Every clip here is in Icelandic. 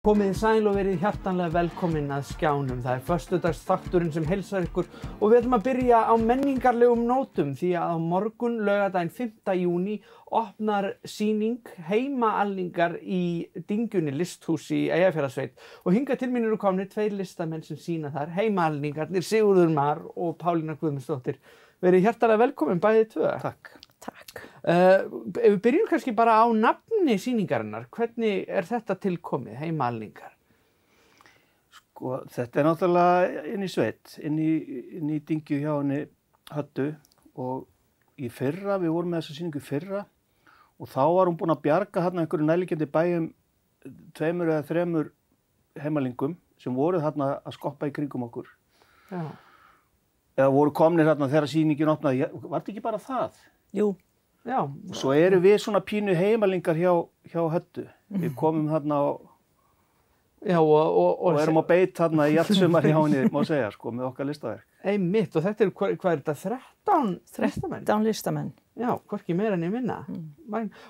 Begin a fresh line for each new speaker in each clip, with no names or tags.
Komið sæl og verið hjartanlega velkomin að skjánum. Það föstudagsþátturinn sem heilsar ykkur og við ætlum að byrja á menningarlegum nótum því að á morgun, laugardaginn 5. júní, opnar sýning Heimaalningar í Dyngjunni listhúsi í Eyjafjarðarsveit og hingað til mín eru komnir 2 listamenn sem sýna þar, Heimaalningarnir, Sigurður Mar og Pálína Guðmundsdóttir. Verið hjartanlega velkomin bæði 2.
Takk.
Takk.
Við byrjum kannski bara á nafni sýningarinnar. Hvernig er þetta tilkomið, Heimaalningar?
Sko, þetta er náttúrulega inn í sveit, inn í Dyngju hjá henni Höddu og í fyrra, við vorum með þessa sýningu í fyrra og þá var hún búin að bjarga þarna einhverju nærliggjandi bæjum 2 eða 3 heimaalningum sem voru þarna að skoppa í kringum okkur.
Já.
Eða voru komnir þarna þegar sýningin opnaði. Var þetta ekki bara það?
Jú.
Já.
Svo eru við svona pínu heimaalingar hjá Höddu. Við komum þarna
Já,
og erum á beit þarna í allt sumar hjá henni, má segja, sko, með okkar listaverk.
Einmitt, og þetta er, hvað er þetta, 13 listamenn?
13 listamenn.
Já, hvorki meira en ég minna.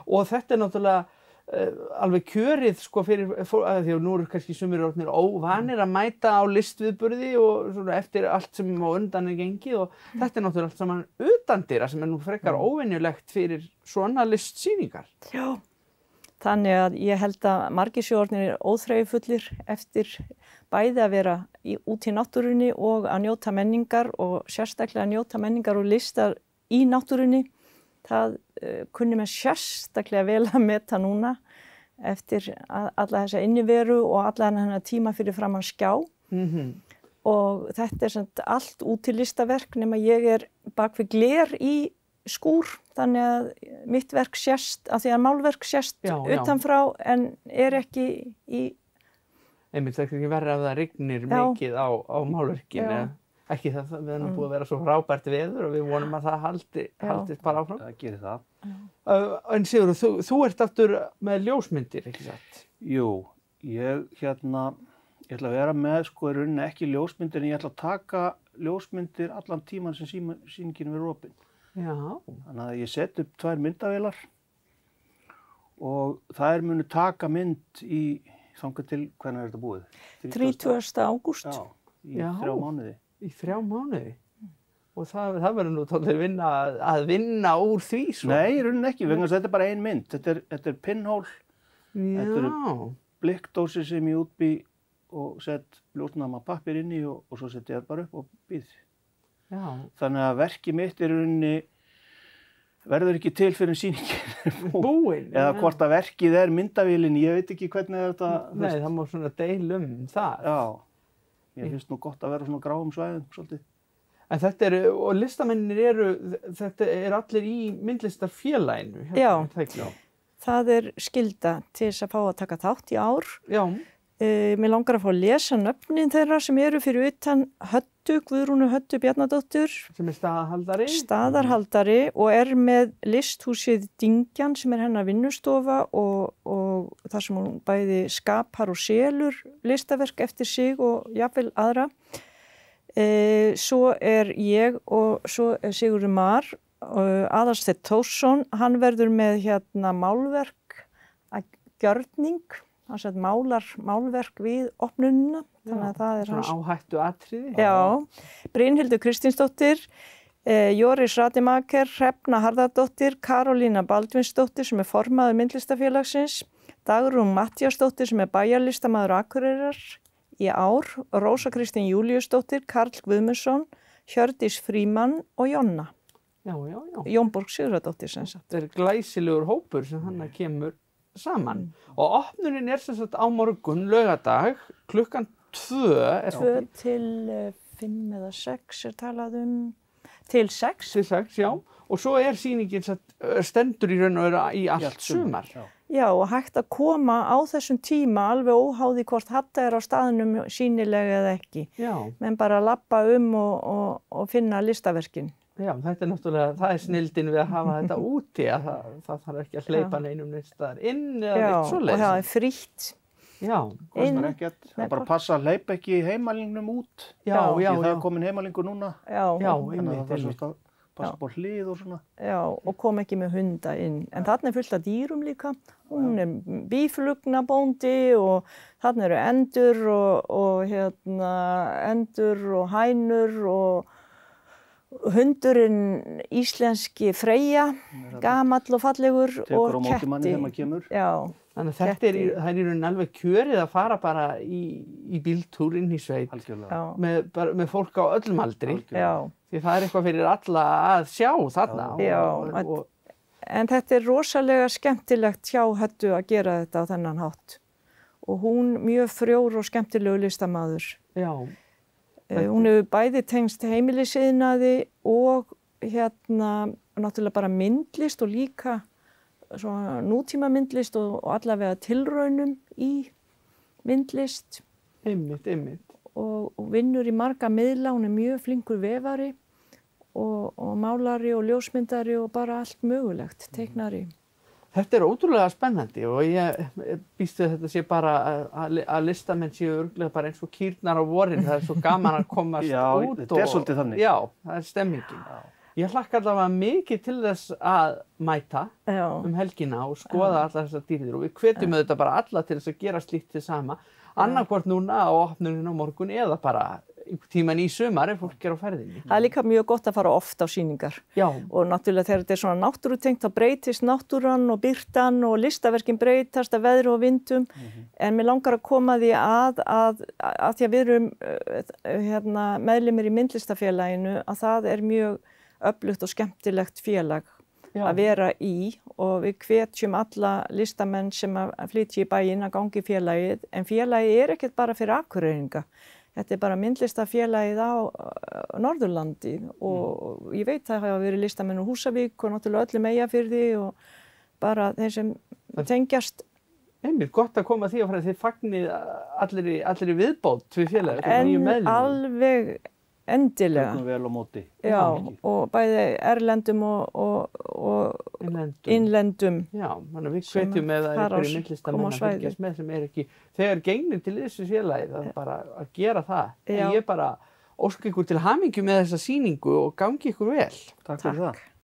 Og þetta er náttúrulega alveg kjörið, sko, fyrir, því að nú eru kannski sumir orðnir óvanir að mæta á listviðburði og svona eftir allt sem á undan er gengið og þetta er náttúrulega allt saman utandyra sem er nú frekar óvenjulegt fyrir svona listsýningar.
Já. Þannig að ég held að margir orðnir óþreyjufullir eftir bæði að vera út í náttúrunni og að njóta menningar og sérstaklega að njóta menningar og listar í náttúrunni. Það kunni mér sérstaklega vel að meta núna eftir alla þessa inniveru og alla hennar tíma fyrir framan skjá. Og þetta er samt allt útilistaverk nema ég er bak við gler í skúr, þannig að mitt verk sést, að því að málverk sést utanfrá en er ekki í...
Einmitt, það er ekki verið að það rignir mikið á málverkinu. Ekki það, við erum búið að vera svo frábært veður og við vonum að það haldist bara áfram.
Það gerir það.
En Sigurður, þú ert aftur með ljósmyndir, ekki satt?
Jú, ég ætla að vera með, sko, í rauninni ekki ljósmyndir en ég ætla að taka ljósmyndir allan tíman sem sýningin verður opin.
Já.
Þannig að ég set upp 2 myndavélar og þær munu taka mynd í, þangað til, hvernig er þetta búið?
30. ágúst.
Já, í 3 mánuði.
Í 3 mánuði? Og það verður nú tónlega að vinna úr því svo?
Nei, í rauninni ekki, vegna þess að þetta er bara ein mynd. Þetta er pinnhól, þetta eru blikkdósir sem ég útbý og sett ljósnama pappir inn í og svo set ég það bara upp og býð.
Já.
Þannig að verkið mitt í rauninni verður ekki til fyrir sýningin
búin.
Eða hvort að verkið er myndavélin, ég veit ekki hvernig þetta...
Nei, það má svona deilum það.
Já. Mér finnst nú gott að vera svona gráum svæðum, svolítið.
En þetta og listamennir þetta allir í myndlistarfélaginu.
Já, það er skylda til þess að fá að taka þátt í ár.
Já.
Mér langar að fá að lesa nöfnin þeirra sem eru fyrir utan Höddu, Guðrúnu Höddu Bjarnadóttur.
Sem er staðarhaldari.
Staðarhaldari og er með listhúsið Dyngjan sem er hennar vinnustofa og þar sem hún bæði skapar og selur listaverk eftir sig og jafnvel aðra. Svo er ég og svo er Sigurður Mar, Aðalsteinn Tórsson, hann verður með málverk að gjörning. Hann sett málverk við opnunina, þannig að það er hans...
Svona áhættu atriði.
Já, Brynhildur Kristinsdóttir, Joris Rademacher, Hrefna Harðardóttir, Karolína Baldvinsdóttir sem er formaður myndlistafélagsins, Dagrún Matthíasdóttir sem er bæjarlistamaður Akureyrar í ár, Rósa Kristín Júlíusdóttir, Karl Guðmundsson, Hjördís Frímann og Jonna.
Já.
Jónborg Sigurðardóttir sem sagt.
Þetta er glæsilegur hópur sem hann kemur saman. Og opnunin er sem sagt á morgun, laugardag, klukkan 2.
2 til 5 eða 6 er talað til 6.
Til 6, já. Og svo er sýningin stendur í raun og veru í allt sumar.
Já, og hægt að koma á þessum tíma alveg óháði hvort Hadda er á staðnum sýnilega eða ekki.
Já.
Men bara labba og finna listaverkin.
Já, þetta er náttúrulega, það er snilldin við að hafa þetta úti, að það þarf ekki að hleypa neinum neitt staðar inn eða neitt svoleiðis.
Já, og það er frítt.
Já.
Kostar ekkert, það bara passa að hleypa ekki heimalingnum út.
Já.
Það er komin heimalingur núna.
Já,
þannig að það passa upp á hlið og svona.
Já, og kom ekki með hunda inn. En þarna fullt af dýrum líka. Hún býflugnabóndi og þarna eru endur og endur og hænur og hundurinn íslenski Freyja, gamall og fallegur og
Tekur á móti manni þegar maður kemur.
Já.
Þannig að þetta það er í rauninni alveg kjörið að fara bara í bíltúr inn í sveit
Algjörlega.
með fólk á öllum aldri.
Já.
Því það er eitthvað fyrir alla að sjá þarna.
Já, en þetta er rosalega skemmtilegt hjá Höddu að gera þetta á þennan hátt. Og hún mjög frjór og skemmtilegu listamaður.
Já.
Hún hefur bæði tengst heimilisiðnaði og náttúrulega bara myndlist og líka svona nútíma myndlist og allavega tilraunum í myndlist.
Einmitt.
Og vinnur í marga miðla, hún er mjög flinkur vefari og málari og ljósmyndari og bara allt mögulegt, teiknari.
Þetta er ótrúlega spennandi og ég býst við þetta sé bara að listamenn séu örugglega bara eins og kýrnar á vorin. Það er svo gaman að komast út.
Þetta er svolítið þannig.
Já, það er stemmingin. Ég hlakka allavega mikið til þess að mæta helgina og skoða allar þessar dýrðir og við hvetjum auðvitað bara alla til þess að gera slíkt til sama. Annarkvort núna á opnunin á morgun eða bara einhvern tímann í sumar ef fólk er á ferðinni. Það
er líka mjög gott að fara oft á sýningar.
Já.
Og náttúrulega þegar þetta er svona náttúrutengt þá breytist náttúran og birtan og listaverkin breytast af veðri og vindum. En mér langar að koma því að því að við erum meðlimir í myndlistafélaginu að það er mjög öflugt og skemmtilegt félag að vera í og við hvetjum alla listamenn sem að flytja í bæinn að gangi í félagið. En félagið er ekkert bara fyrir Akureyringa. Þetta er bara myndlistafélagið á Norðurlandi og ég veit það hafa verið listamenn úr Húsavík og náttúrulega öllum Eyjafirði og bara þeir sem tengjast.
Einmitt, gott að koma því að þið fagnið allir viðbót við félagið.
En alveg endilega.
Tökum vel á móti.
Já, og bæði erlendum og innlendum.
Já, þannig að við hvetjum með að einhverju myndlistamenn að fylgjast með sem er ekki þegar gengin til þessu félagi, það er bara að gera það. En ég bara óska ykkur til hamingju með þessa sýningu og gangi ykkur vel.
Takk fyrir það.